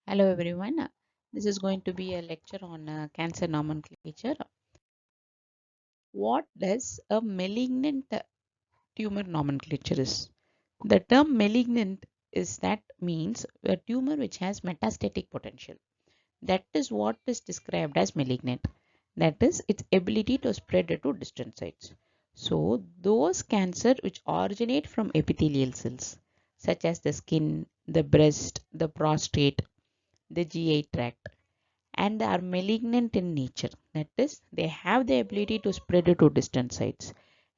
Hello everyone. This is going to be a lecture on cancer nomenclature. What does a malignant tumor nomenclature is? The term malignant is that means a tumor which has metastatic potential. That is what is described as malignant. That is its ability to spread to distant sites. So those cancer which originate from epithelial cells such as the skin, the breast, the prostate, the GI tract, and are malignant in nature. That is, they have the ability to spread to distant sites.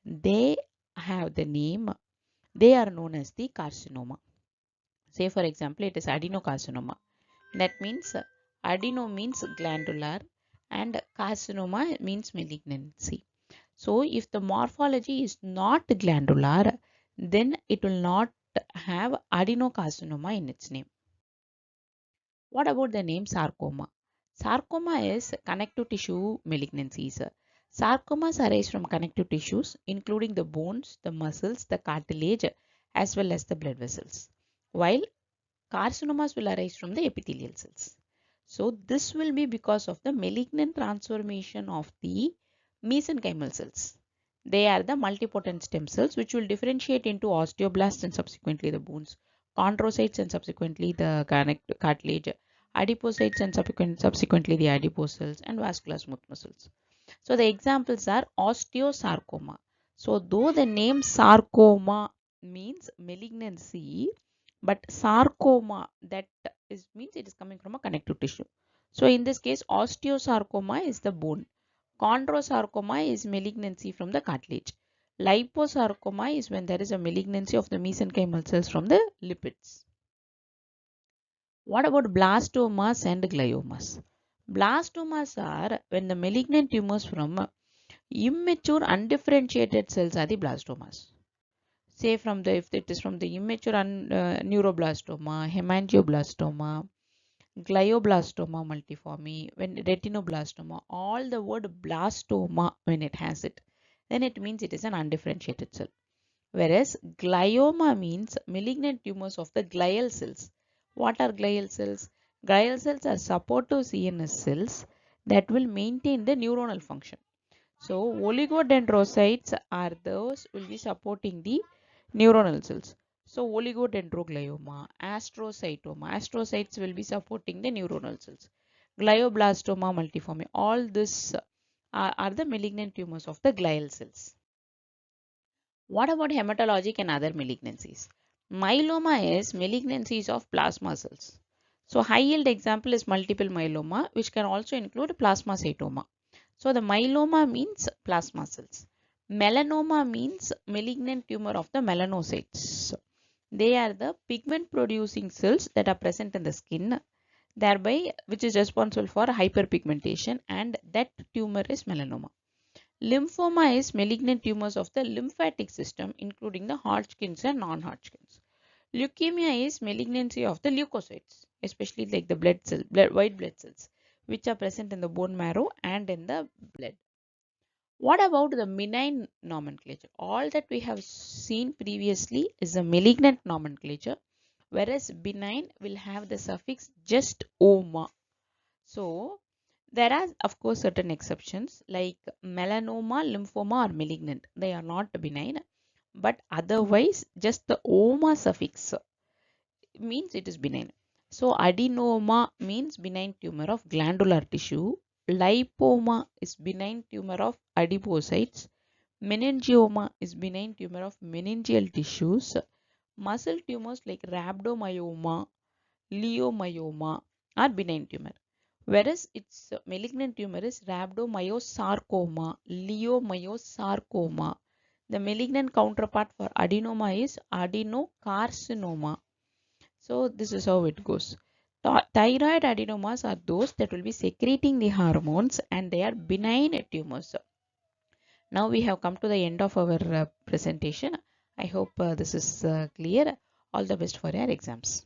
They have the name, they are known as the carcinoma. Say, for example, it is adenocarcinoma. That means adeno means glandular and carcinoma means malignancy. So, if the morphology is not glandular, then it will not have adenocarcinoma in its name. What about the name sarcoma? Sarcoma is connective tissue malignancies. Sarcomas arise from connective tissues, including the bones, the muscles, the cartilage, as well as the blood vessels. While carcinomas will arise from the epithelial cells. So this will be because of the malignant transformation of the mesenchymal cells. They are the multipotent stem cells which will differentiate into osteoblasts and subsequently the bones, chondrocytes and subsequently the cartilage, adipocytes and subsequently the adipose cells, and vascular smooth muscles. So the examples are osteosarcoma. So though the name sarcoma means malignancy, but sarcoma that is means it is coming from a connective tissue. So in this case, osteosarcoma is the bone. Chondrosarcoma is malignancy from the cartilage. Liposarcoma is when there is a malignancy of the mesenchymal cells from the lipids. What about blastomas and gliomas? Blastomas are when the malignant tumors from immature undifferentiated cells are the blastomas. Say from the if it is from the immature neuroblastoma, hemangioblastoma, glioblastoma multiforme, when retinoblastoma, all the word blastoma when it has it, then it means it is an undifferentiated cell. Whereas glioma means malignant tumors of the glial cells. What are glial cells? Glial cells are supportive CNS cells that will maintain the neuronal function. So oligodendrocytes are those will be supporting the neuronal cells. So oligodendroglioma, astrocytoma, astrocytes will be supporting the neuronal cells. Glioblastoma multiforme, all this are the malignant tumors of the glial cells. What about hematologic and other malignancies? Myeloma is malignancies of plasma cells. So high yield example is multiple myeloma, which can also include plasmacytoma. So the myeloma means plasma cells. Melanoma means malignant tumor of the melanocytes. They are the pigment producing cells that are present in the skin, thereby which is responsible for hyperpigmentation, and that tumor is melanoma. Lymphoma is malignant tumors of the lymphatic system, including the Hodgkin's and non-Hodgkin's. Leukemia is malignancy of the leukocytes, especially like the white blood cells, which are present in the bone marrow and in the blood. What about the benign nomenclature? All that we have seen previously is a malignant nomenclature, whereas benign will have the suffix just oma. So there are of course certain exceptions like melanoma, lymphoma are malignant. They are not benign, but otherwise just the oma suffix means it is benign. So adenoma means benign tumor of glandular tissue. Lipoma is benign tumor of adipocytes. Meningioma is benign tumor of meningeal tissues. Muscle tumors like rhabdomyoma, leiomyoma are benign tumor. Whereas its malignant tumor is rhabdomyosarcoma, leiomyosarcoma. The malignant counterpart for adenoma is adenocarcinoma. So this is how it goes. Thyroid adenomas are those that will be secreting the hormones and they are benign tumors. Now we have come to the end of our presentation. I hope this is clear. All the best for your exams.